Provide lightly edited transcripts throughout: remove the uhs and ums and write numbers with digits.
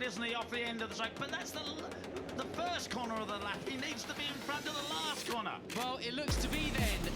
isn't he, off the end of the track? But that's the first corner of the lap. He needs to be in front of the last corner. Well, it looks to be then.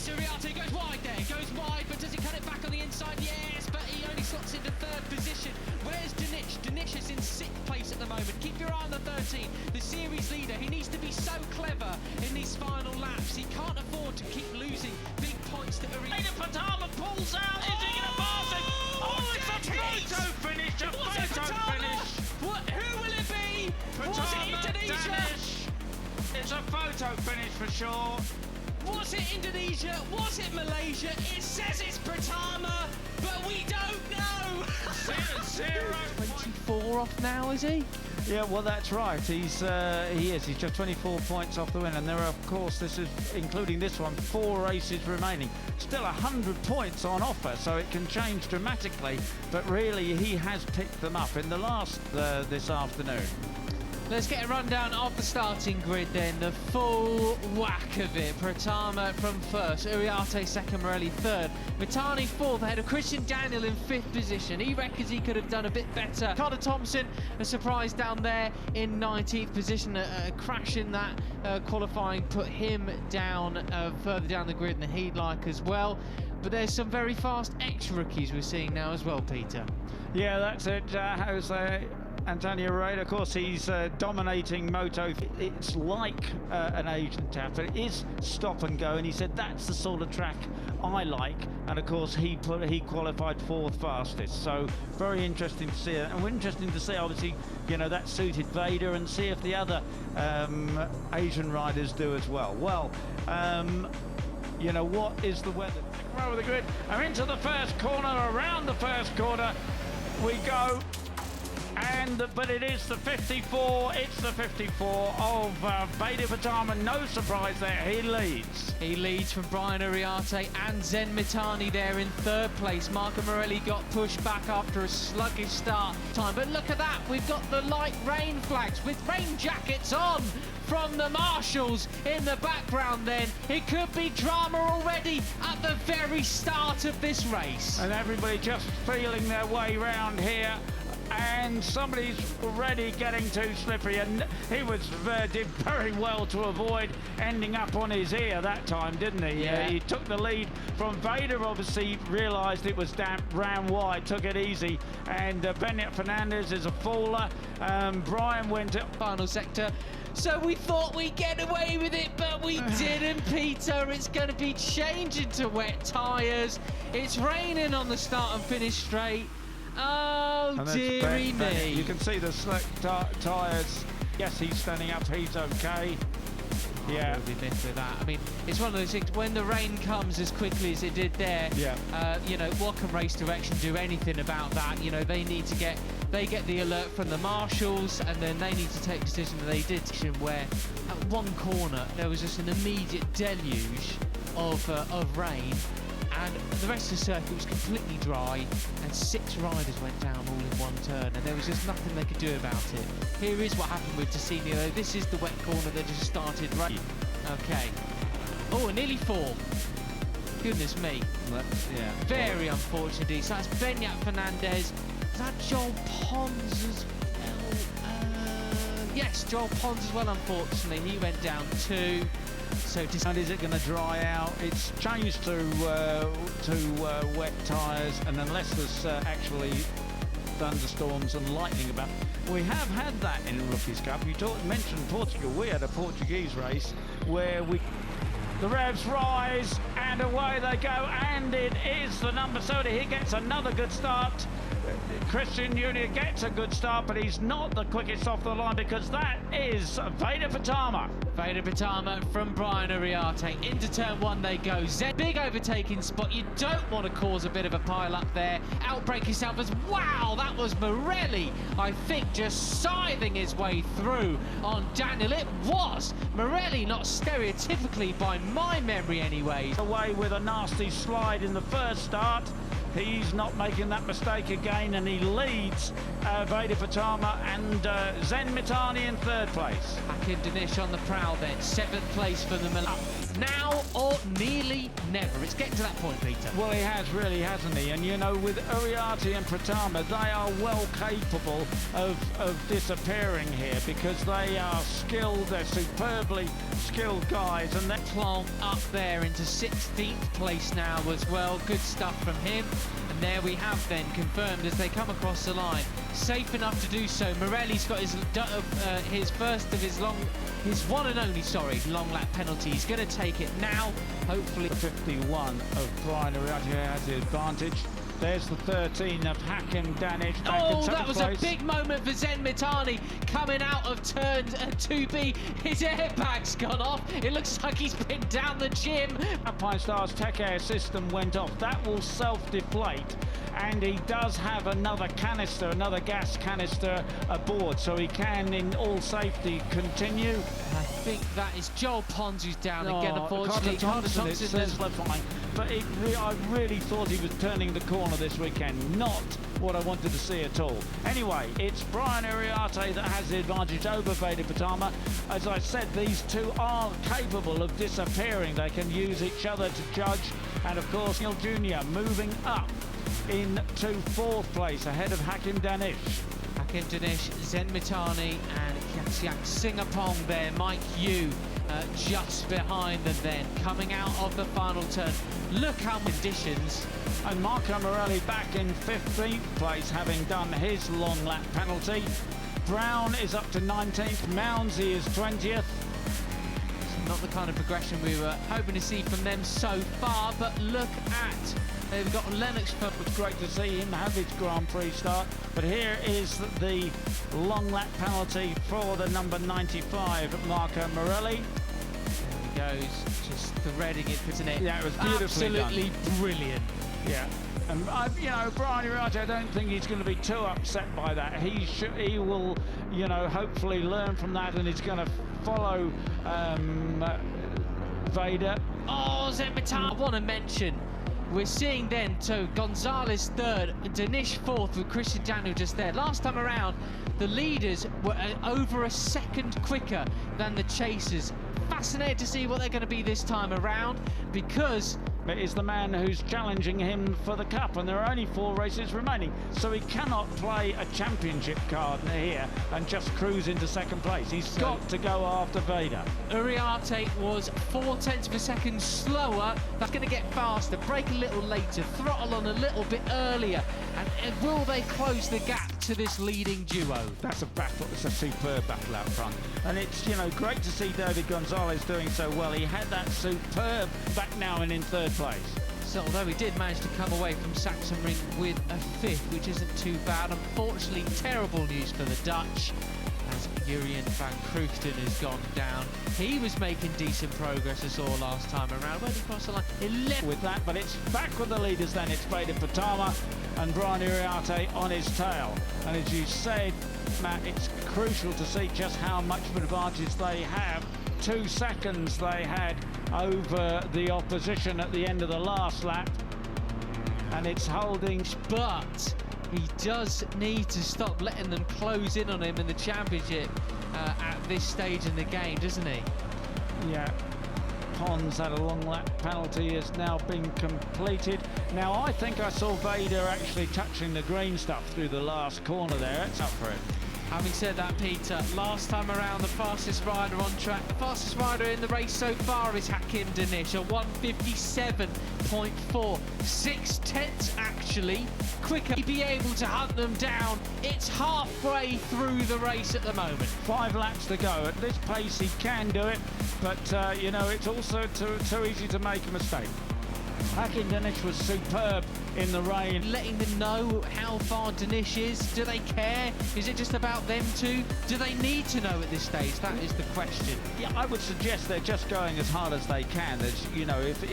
Uriarte goes wide there, goes wide, but does he cut it back on the inside? Yes, but he only slots into third position. Where's Danish? Danish is in sixth place at the moment. Keep your eye on the 13, the series leader. He needs to be so clever in these final laps. He can't afford to keep losing big points to Uriarte. Ega Pratama pulls out. Is he going to pass him? Oh, it's a photo finish, a photo finish. What? Who will it be? Was it Indonesia? Danish. It's a photo finish for sure. Was it Indonesia? Was it Malaysia? It says it's Pratama, but we don't know. 24 off now, is he? Yeah, well, that's right. He is. He's just 24 points off the win, and there are, of course, this is including this one, 4 races remaining. Still 100 points on offer, so it can change dramatically. But really, he has picked them up in the last this afternoon. Let's get a rundown of the starting grid then, the full whack of it. Pratama from first, Uriarte second, Morelli third, Mitani fourth, ahead of Christian Daniel in fifth position. He reckons he could have done a bit better. Carter Thompson, a surprise down there in 19th position. A crash in that qualifying put him down further down the grid than he'd like as well. But there's some very fast ex-rookies we're seeing now as well, Peter. Yeah, that's it. Jose Antonio Reyes, of course, he's dominating Moto. It's like an Asian tap, but it is stop and go, and he said that's the sort of track I like. And of course, he qualified fourth fastest. So very interesting to see it, and interesting to see, obviously, you know, that suited Veda, and see if the other Asian riders do as well. Well, you know, what is the weather? Row of the grid. I'm into the first corner. Around the first corner we go. But it is the 54, it's the 54 of Veda Pratama. No surprise there, he leads. He leads from Brian Uriarte and Zen Mitani there in third place. Marco Morelli got pushed back after a sluggish start time. But look at that, we've got the light rain flags with rain jackets on from the marshals in the background then. It could be drama already at the very start of this race. And everybody just feeling their way round here. And somebody's already getting too slippery, and he did very well to avoid ending up on his ear that time, didn't he? Yeah. He took the lead from Veda, obviously realised it was damp, ran wide, took it easy, and Benyat Fernandez is a faller. Brian went to final sector. So we thought we'd get away with it, but we didn't, Peter. It's going to be changing to wet tyres. It's raining on the start and finish straight. Oh, dearie me. You can see the slick tyres. Yes, he's standing up, he's okay. Yeah. We'll be missed with that. I mean, it's one of those things, when the rain comes as quickly as it did there, you know, what can race direction do anything about that? You know, they need to get the alert from the marshals, and then they need to take a decision. They did, where at one corner there was just an immediate deluge of rain, and the rest of the circuit was completely dry, and 6 riders went down all in one turn, and there was just nothing they could do about it. Here is what happened with Ticino. This is the wet corner that just started raining. Okay. Oh, nearly 4. Goodness me. Yeah. Very unfortunately. So that's Benyat Fernandez. Is that Joel Pons as well? Yes, Joel Pons as well, unfortunately. He went down 2. So and is it going to dry out? It's changed to wet tyres, and unless there's actually thunderstorms and lightning about. We have had that in Rookies Cup. You mentioned Portugal. We had a Portuguese race where the revs rise and away they go, and it is the number 30. He gets another good start. Christian Junior gets a good start, but he's not the quickest off the line, because that is Veda Pratama. Veda Pratama from Brian Uriarte. Into turn 1 they go. Big overtaking spot. You don't want to cause a bit of a pile up there. Outbreak yourself as wow, that was Morelli, I think, just scything his way through on Daniel. It was Morelli, not stereotypically by my memory anyway. Away with a nasty slide in the first start. He's not making that mistake again, and he leads Veda Pratama and Zen Mitani in third place. Hakim Danish on the prowl then, 7th place for the Milan. now or nearly never. It's getting to that point, Peter. Well, he has really, hasn't he? And you know, with Uriarte and Pratama, they are well capable of disappearing here because they are skilled, they're superbly skilled guys, and they're Plonk up there into 16th place now as well. Good stuff from him. And there we have then confirmed as they come across the line. Safe enough to do so. Morelli's got his first of his one and only, long lap penalty. He's going to take it now, hopefully. 51 of Brian Uriarte has the advantage. There's the 13 of Hakim Danish. Oh, that was a big moment for Zen Mitani coming out of turn 2B. His airbag's gone off. It looks like he's been down the gym. Alpine Star's Tech Air system went off. That will self-deflate. And he does have another canister, another gas canister aboard, so he can, in all safety, continue. I think that is Joel Pons who's down again, unfortunately. Carter Thompson, it says left behind. But I really thought he was turning the corner this weekend. Not what I wanted to see at all. Anyway, it's Brian Uriarte that has the advantage over Veda Pratama. As I said, these two are capable of disappearing. They can use each other to judge. And of course, Neil Jr. moving up into 4th place ahead of Hakim Danish. Hakim Danish, Zen Mitani and Kyaksiak Singapong there. Mike Yu just behind them then, coming out of the final turn. Look how conditions. And Marco Morelli back in 15th place, having done his long lap penalty. Brown is up to 19th, Mounsey is 20th. Not the kind of progression we were hoping to see from them so far, but look at, they've got Lennox. It's great to see him have his Grand Prix start, but here is the long lap penalty for the number 95, Marco Morelli. There he goes, just threading it, isn't it? Yeah, it was beautifully absolutely done. Brilliant. Yeah. And you know, Brian Uriarte, I don't think he's going to be too upset by that. He will, you know, hopefully learn from that, and he's going to follow Veda. Oh, Zen Mitani, I want to mention, we're seeing then, so Gonzalez 3rd, Danish 4th with Christian Daniel just there. Last time around, the leaders were over a second quicker than the chasers. Fascinated to see what they're going to be this time around, because it is the man who's challenging him for the cup, and there are only 4 races remaining, so he cannot play a championship card here and just cruise into 2nd place. He's got to go after Veda. Uriarte was 0.4 of a second slower. That's going to get faster, brake a little later, throttle on a little bit earlier, and will they close the gap to this leading duo? That's a battle. It's a superb battle out front, and it's, you know, great to see David Gonzalez doing so well. He had that superb back now and in 3rd place. So although he did manage to come away from Sachsenring with a 5th, which isn't too bad, unfortunately terrible news for the Dutch, as Jurien van Kruchten has gone down. He was making decent progress, I saw last time around. Where did he cross the line? 11 with that, but it's back with the leaders then. It's Veda Pratama and Brian Uriarte on his tail. And as you said, Matt, it's crucial to see just how much of an advantage they have. 2 seconds they had over the opposition at the end of the last lap, and it's holding. But he does need to stop letting them close in on him in the championship at this stage in the game, doesn't he? Yeah. Pons had a long lap penalty, has now been completed. Now I think I saw Veda actually touching the green stuff through the last corner there. It's up for it. Having said that, Peter, last time around the fastest rider on track, the fastest rider in the race so far is Hakim Danish, a 1:57.4, 6/10 actually quicker. He'd be able to hunt them down. It's halfway through the race at the moment. 5 laps to go. At this pace he can do it, but you know, it's also too easy to make a mistake. Hakim Danish was superb in the rain. Letting them know how far Danish is. Do they care? Is it just about them two? Do they need to know at this stage? That is the question. Yeah, I would suggest they're just going as hard as they can. There's, you know, if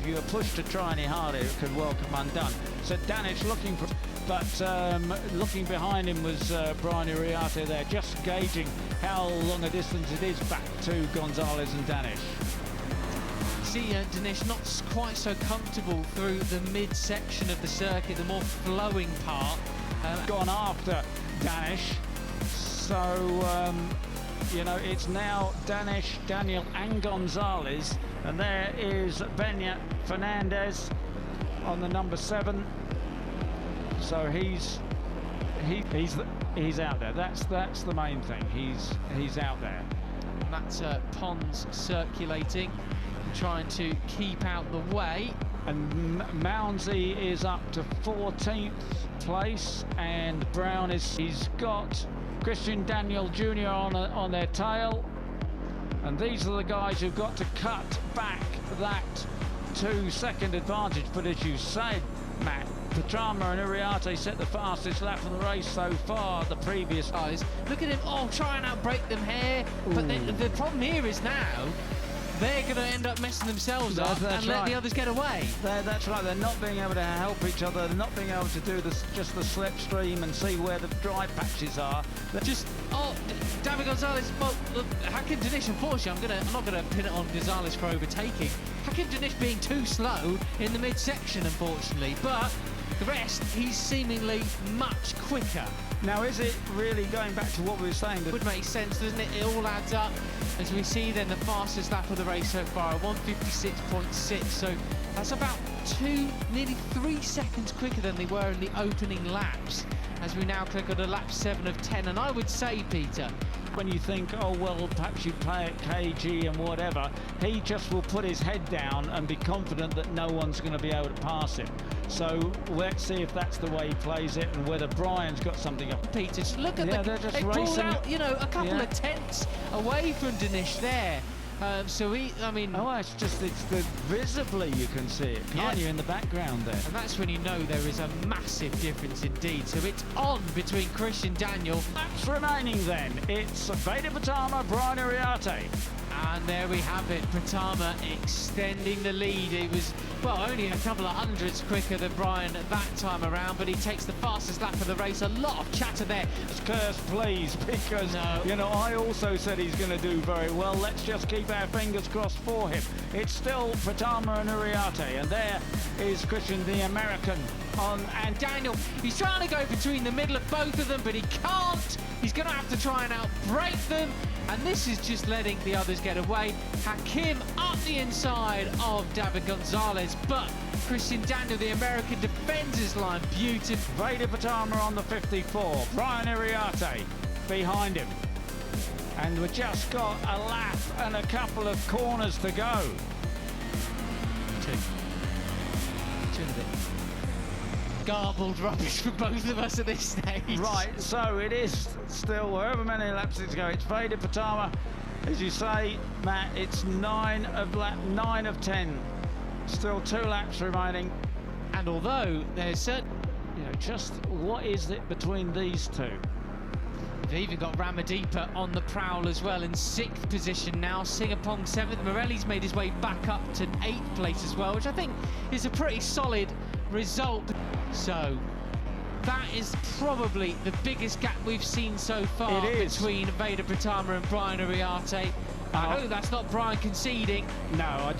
you're pushed to try any harder, it could well come undone. So Danish looking for, but looking behind him was Brian Uriarte there, just gauging how long a distance it is back to Gonzalez and Danish. See Danish not quite so comfortable through the mid-section of the circuit, the more flowing part. Gone after Danish, so you know, it's now Danish, Daniel and Gonzalez And there is Benya Fernandez on the number 7. So he's out there. That's the main thing. He's out there. That's Pons circulating, trying to keep out the way. And Mounsey is up to 14th place, and Brown he's got Christian Daniel Jr. on their tail. And these are the guys who've got to cut back that 2-second advantage. But as you said, Matt, Pratama and Uriarte set the fastest lap of the race so far. The previous guys, look at him, try and outbrake them here. But the problem here is now they're going to end up messing themselves up and let the others get away. That's right. They're not being able to help each other. They're not being able to do just the slipstream and see where the dry patches are. David Gonzalez. Well, look, Hakim Danish. Unfortunately, I'm not going to pin it on Gonzalez for overtaking. Hakim Danish being too slow in the midsection, unfortunately. But the rest, he's seemingly much quicker. Now, is it really going back to what we were saying? That would make sense, doesn't it? It all adds up. As we see then the fastest lap of the race so far, 1:56.6. So that's about nearly 3 seconds quicker than they were in the opening laps. As we now click on a lap 7 of 10. And I would say, Peter, when you think, oh, well, perhaps you play at KG and whatever, he just will put his head down and be confident that no one's going to be able to pass him. So let's see if that's the way he plays it and whether Brian's got something up. Peter, just look at they pulled out, a couple of tenths away from Danish there. It's visibly you can see it, can't you, in the background there? And that's when you know there is a massive difference indeed. So it's on between Christian Daniel. Laps remaining then. It's Veda Pratama, Brian Uriarte. And there we have it, Pratama extending the lead. He was, only a couple of hundredths quicker than Brian that time around, but he takes the fastest lap of the race. A lot of chatter there. Curse, please, because, I also said he's going to do very well. Let's just keep our fingers crossed for him. It's still Pratama and Uriarte, and there is Christian, the American, and Daniel. He's trying to go between the middle of both of them, but he can't. He's going to have to try and outbrake them. And this is just letting the others get away. Hakim up the inside of David Gonzalez, but Christian Daniel, the American, defends his line beautifully. Veda Pratama on the 54, Brian Uriarte behind him. And we've just got a lap and a couple of corners to go. Two and a bit. Garbled rubbish for both of us at this stage. Right, so it is still however many laps to go. It's Veda Pratama, as you say, Matt. It's 9 of 10. Still 2 laps remaining. And although there's certain, just what is it between these two? They've even got Ramadipa on the prowl as well in 6th position now. Singapong 7th. Morelli's made his way back up to 8th place as well, which I think is a pretty solid result. So that is probably the biggest gap we've seen so far between Veda Pratama and Brian Uriarte. I hope that's not Brian conceding. No,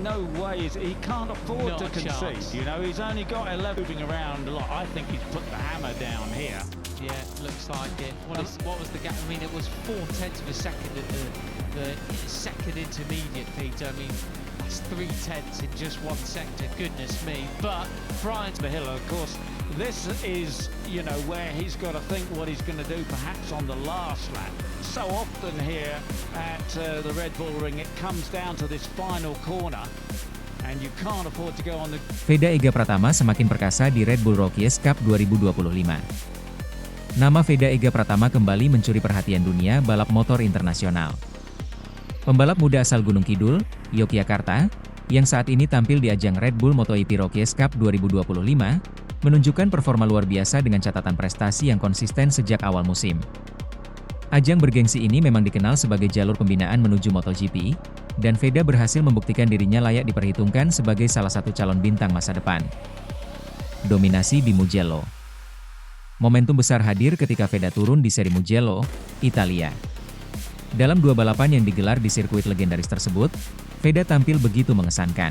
no way. He can't afford to concede. He's only got 11 moving around a lot. I think he's put the hammer down here. Yeah, looks like it. What was the gap? It was 4/10 of a second at the second intermediate, Peter. That's 3/10 in just one sector. Goodness me. But Brian's the hill, of course. This is, where he's got to think what he's going to do perhaps on the last lap. So often here at the Red Bull Ring, it comes down to this final corner. And you can't afford to go on the... Veda Ega Pratama semakin perkasa di Red Bull Rokies Cup 2025. Nama Veda Ega Pratama kembali mencuri perhatian dunia balap motor internasional. Pembalap muda asal Gunung Kidul, Yogyakarta, yang saat ini tampil di ajang Red Bull MotoGP Rokies Cup 2025, menunjukkan performa luar biasa dengan catatan prestasi yang konsisten sejak awal musim. Ajang bergengsi ini memang dikenal sebagai jalur pembinaan menuju MotoGP, dan Veda berhasil membuktikan dirinya layak diperhitungkan sebagai salah satu calon bintang masa depan. Dominasi di Mugello. Momentum besar hadir ketika Veda turun di seri Mugello, Italia. Dalam 2 balapan yang digelar di sirkuit legendaris tersebut, Veda tampil begitu mengesankan.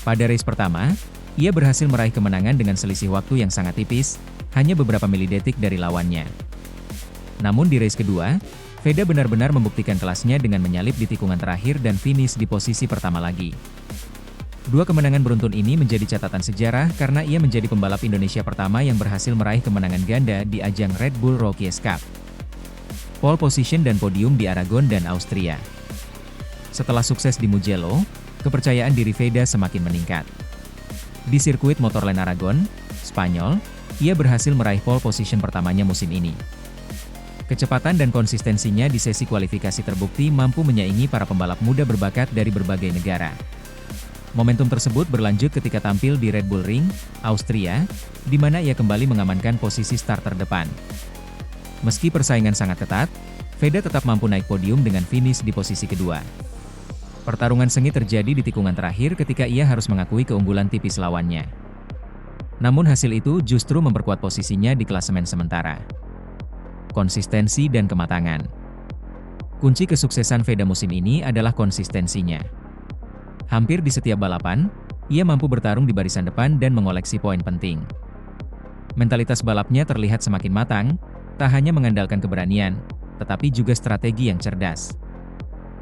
Pada race pertama, ia berhasil meraih kemenangan dengan selisih waktu yang sangat tipis, hanya beberapa milidetik dari lawannya. Namun di race kedua, Veda benar-benar membuktikan kelasnya dengan menyalip di tikungan terakhir dan finish di posisi pertama lagi. Dua kemenangan beruntun ini menjadi catatan sejarah karena ia menjadi pembalap Indonesia pertama yang berhasil meraih kemenangan ganda di ajang Red Bull Rokies Cup. Pole position dan podium di Aragon dan Austria. Setelah sukses di Mugello, kepercayaan diri Veda semakin meningkat. Di sirkuit Motorland Aragon, Spanyol, ia berhasil meraih pole position pertamanya musim ini. Kecepatan dan konsistensinya di sesi kualifikasi terbukti mampu menyaingi para pembalap muda berbakat dari berbagai negara. Momentum tersebut berlanjut ketika tampil di Red Bull Ring, Austria, di mana ia kembali mengamankan posisi start terdepan. Meski persaingan sangat ketat, Veda tetap mampu naik podium dengan finish di posisi kedua. Pertarungan sengit terjadi di tikungan terakhir ketika ia harus mengakui keunggulan tipis lawannya. Namun hasil itu justru memperkuat posisinya di klasemen sementara. Konsistensi dan kematangan. Kunci kesuksesan Veda musim ini adalah konsistensinya. Hampir di setiap balapan, ia mampu bertarung di barisan depan dan mengoleksi poin penting. Mentalitas balapnya terlihat semakin matang, tak hanya mengandalkan keberanian, tetapi juga strategi yang cerdas.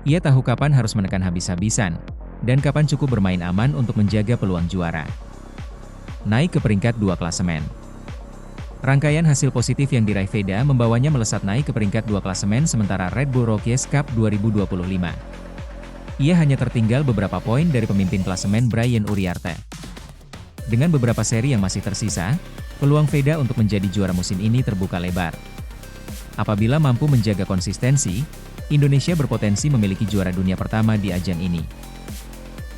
Ia tahu kapan harus menekan habis-habisan, dan kapan cukup bermain aman untuk menjaga peluang juara. Naik ke peringkat 2 klasemen. Rangkaian hasil positif yang diraih Veda membawanya melesat naik ke peringkat 2 klasemen sementara Red Bull Rokies Cup 2025. Ia hanya tertinggal beberapa poin dari pemimpin klasemen Brian Uriarte. Dengan beberapa seri yang masih tersisa, peluang Veda untuk menjadi juara musim ini terbuka lebar. Apabila mampu menjaga konsistensi, Indonesia berpotensi memiliki juara dunia pertama di ajang ini.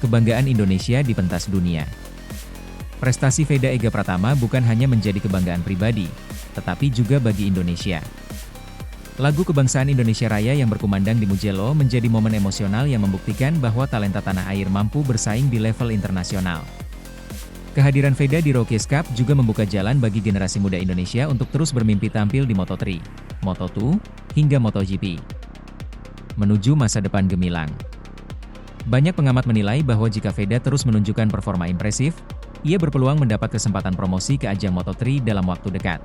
Kebanggaan Indonesia di pentas dunia. Prestasi Veda Ega Pratama bukan hanya menjadi kebanggaan pribadi, tetapi juga bagi Indonesia. Lagu Kebangsaan Indonesia Raya yang berkumandang di Mugello menjadi momen emosional yang membuktikan bahwa talenta tanah air mampu bersaing di level internasional. Kehadiran Veda di Rokies Cup juga membuka jalan bagi generasi muda Indonesia untuk terus bermimpi tampil di Moto3, Moto2, hingga MotoGP. Menuju masa depan gemilang. Banyak pengamat menilai bahwa jika Veda terus menunjukkan performa impresif, ia berpeluang mendapat kesempatan promosi ke ajang Moto3 dalam waktu dekat.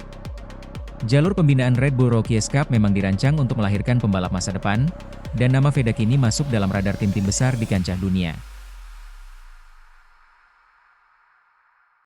Jalur pembinaan Red Bull Rokies Cup memang dirancang untuk melahirkan pembalap masa depan, dan nama Veda kini masuk dalam radar tim-tim besar di kancah dunia.